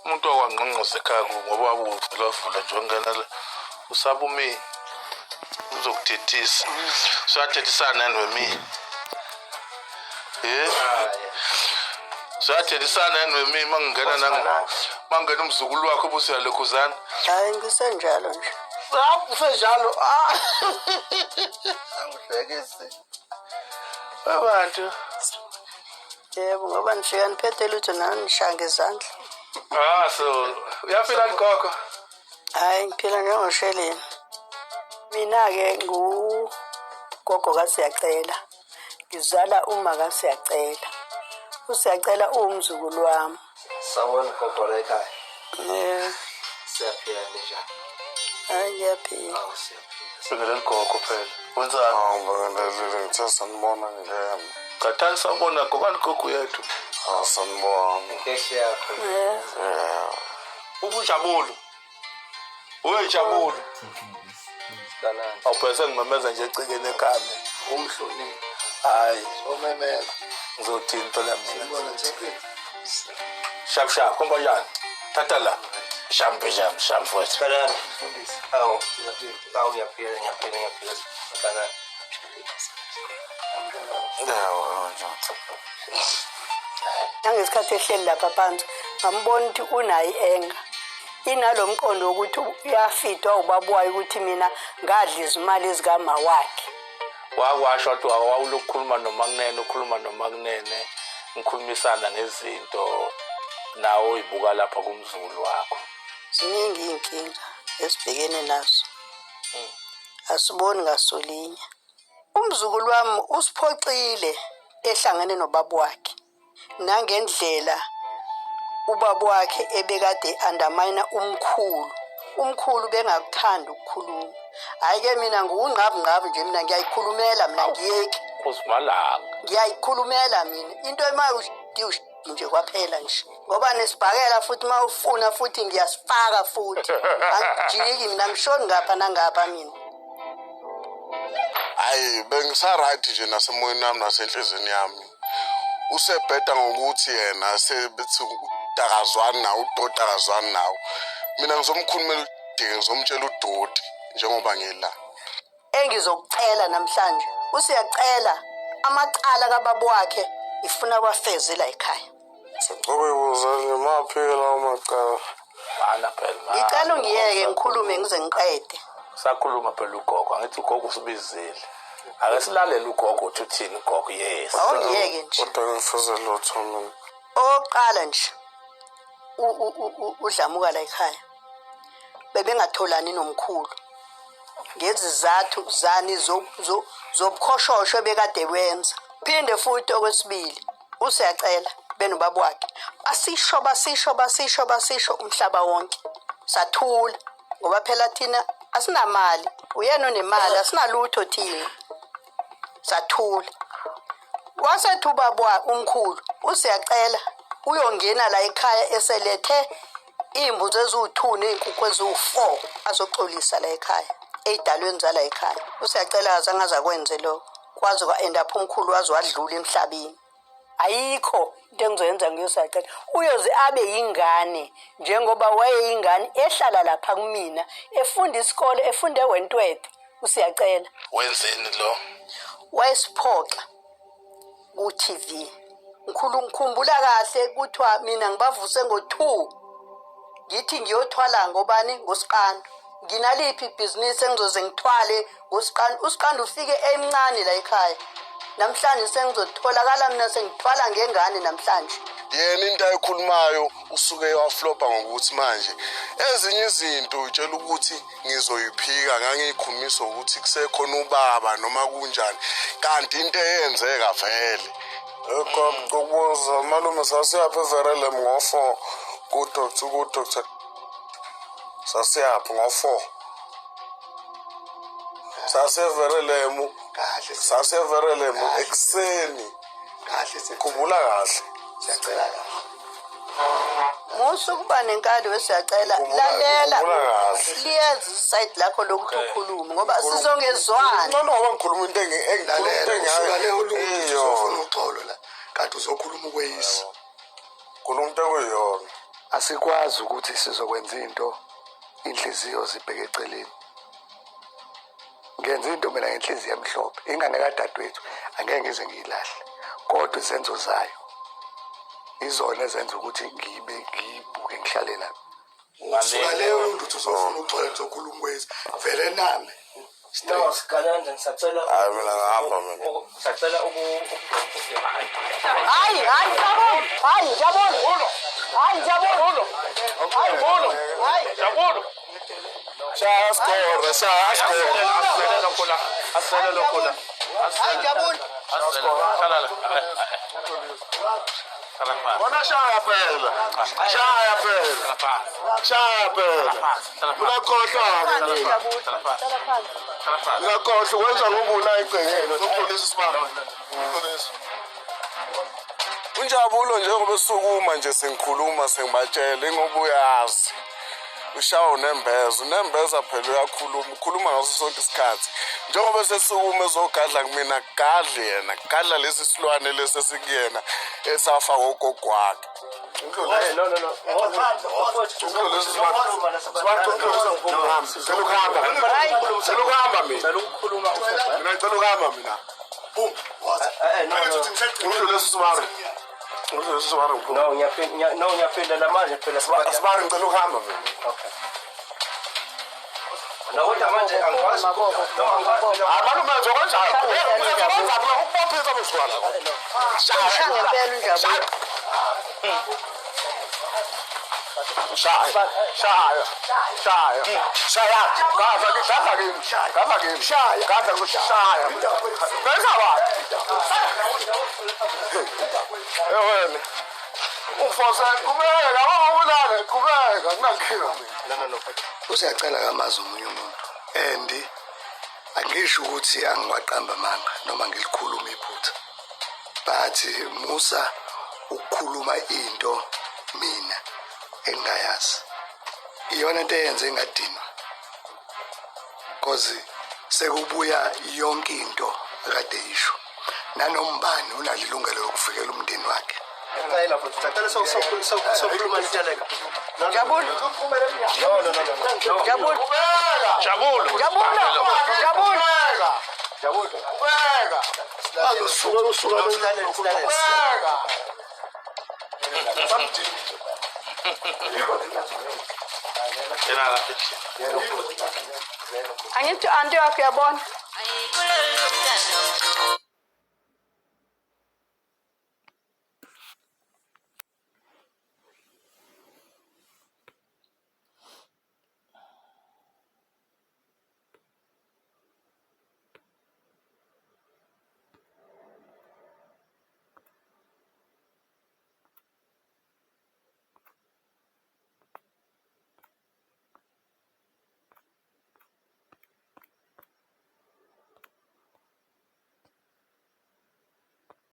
umuntu okwangqongqoza ekhaya ngoba wabuvula nje ongena la usaba umi uzokuthethisa usathethisana nani wemi usathethisana nani wemi mangena umzukulu wakho ubusiyalekhuzana hayi ngisenjalo nje usenjalo awuhlekisi abantu yebo ngoba nishika niphethe lutho nani nishanga izandla so uyaphila Gogo? hayi ngiphila njengosheleni mina-ke ngugogo kaSiyacela ngizala uma kaSiyacela uSiyacela uwumzukulu wami sawona gogo la ekhaya siyaphila njani hayi ngiyaphila Bengelele Gogo phela wenzani Bengelele ngithe sanibona ngiyena ngathani sabona gokani Gogo yethu sanibona kehle yakho ubujabulo Jabulo kanani awuphese ngimemeza nje ecikeni ekame umhloniphi hayi omemela ngizothini into lemina ngibona nje shap komba njani thatha la sham futhi kanani fundisi awu ngiyaphila kanani nangesikhathi ehleli lapha phansi ngambona ukuthi unayo enga inalo mqondo ukuthi uyafidwa ubabuwayo ukuthi mina ngadla izimali ezikama wakhe wakwasho wathi wawulokukhuluma noMakunene ukhuluma noMakunene ngikhulumisana ngezinto nawo uyibuka lapha kumzukulu wakho ziningi iy'nkinga esibhekene nazo asiboni ngasolinye umzukulu wami usiphoxile ehlangene nobaba wakhe nangendlela ubaba wakhe ebekade undermine umkhulu bengakuthanda ukukhuluma hayi-ke mina ngungqabu nje mina ngiyayikhulumela mina ngiyeki usimalanga ngiyayikhulumela mina into nje kwaphela nje ngoba nesibhakela futhi uma ufuna futhi ngiyasifaka futhi angijiki mina ngishoni ngapha nangapha mina hayi bengisaright nje nasemoyeni nami nasenhlizweni yami usebheda ngokuthi yena sebethi uDakazwane nawo uDodakazwane nawo mina ngizomkhulumela ngizomtshela uDodi njengoba ngila engizokucela namhlanje usiyacela amacala kababa wakhe ifuna kwafeze la ekhaya Ukuyibuza nje maphela amacala ana phela ngicela ungiyeke ngikhulume ngize ngiqede sakhuluma phela uGogo angithi uGogo usibizile ake silalela uGogo uthi uthini uGogo yes awungiyeke nje kodwa ngifuse lutho mina oqala nje udlamuka la ekhaya bebengatholani nomkhulu ngezizathu zani zobukhoshosho bekade wenza phinde futhi okwesibili usiyacela benobaba wakhe basisho umhlaba wonke sathula ngoba phela thina asinamali uyena onemali asinalutho thina sathula wasethi ubaba umkhulu usiyacela uyongena la ekhaya eselethe imbuzi eziwu2 nezinkukhu eziwu4 azoxolisa la ekhaya eyidalweni zala ekhaya usiyacela azangaza kwenze lo kwazi kwa-end up umkhulu wazi wadlula emhlabeni ayikho into engizoyenza ngiyosiyacela uyoze abe yingane njengoba wayeyingane ehlala lapha kumina efunda isikole efunde eWentwethe usiyacela wenzeni lo wayesiphoxa ku-TV ngikhumbula kahle kuthiwa mina ngibavuse ngo2 ngithi ngiyothwala ngobani ngosiqando nginaliphi ibhizinisi engizoze ngithwale ngosiqando usiqando ufike emncane la ekhaya namhlanje sengizotholakala mina sengithwala ngengane namhlanje yena into ayikhulumayo usuke waflopa ngokuthi manje ezinye izinto utshela ukuthi ngizoyiphika ngangiyikhulumisa ukuthi kusekhona ubaba noma kunjani kanti into eyenzeka vele ukubuza malume sasiyaphi everele ngo4 ku-doctor sasiyaphi ngo4 saseverelemo kahle saseverelemo ekseni kahle sikhumbula kahle siyacela kahle musu kuba nenkali wesiyacela lalela liyeza iside lakho lokuthi ukhulume ngoba sizongezwana noma ngikhuluma into engikhuluma uzofuna uxolo la kanti uzokhuluma ukweyisa khuluma into ekuyiyona asikwazi ukuthi sizokwenza into inhliziyo zibheke eceleni. Ngenza into mina ngenhliziyo emhlophe, ingane kadadewethu angeke ngize ngiyilahle, kodwa izenzo zayo izona ezenza ukuthi ngiyibuke ngihlale lapha. Usuka leyo nto uzofuna uxoxa zokhuluma kwezi vele nami. No, sikananje ngisacela. Hayi mina ngihamba mina. Ngisacela Hayi, Jabulu. Hayi, Jabulu. Hayi, Jabulu. Hayi, Jabulu. Hayi, Jabulu. Shaya skore, shaya skore. Asele lokula. Hayi, Jabulu. Khala la. Bona shaya phela. Shaya phela. Shaya phela. Uyakhohlwa ke. Uyakhohlwa wenza ngobula igcengelo ngompolisi isimanga. Unjabulo njengoba esukuma nje sengikhuluma sengibatshela ngoba uyazi. Ushawo nembeza phela uyakhuluma ukhuluma ngaso sonke isikhathi njengoba sesukuma ezogadla kumina gadle yena gadla lesi silwane lesi sikuyena esafa gogogo wakhe. No. No, ngiyaphinda namanje phela Asibari ngicela ukuhamba mina. Okay. Nawona manje angikwazi. Abantu manje kanjani? Ukwenza ukubophisa beswala. Shaya ngempela uJabulu. Shaya. Gadla kimi. Shaya. Benza ba? Wena. Ufosa kubeka awubulale kubeka kunankinga mina. No. Usiyacela kamazi umunye umuntu. And angisho ukuthi angiwaqamba amanga noma ngilikhuluma iphutha. But Musa ukukhuluma into mina engayazi. Iyona into eyenze ngadinwa. Cause sekubuya yonke into akade isho. Nanombani unalilungelo lokuvikela umndeni wakhe. Ngicela futhi sicela sokhuluma niteleka. Jabulu. No. Jabulu. Jabulu. Ubeka. Usuka. Angithi anti yakho yabona. Ayikho lo lutando.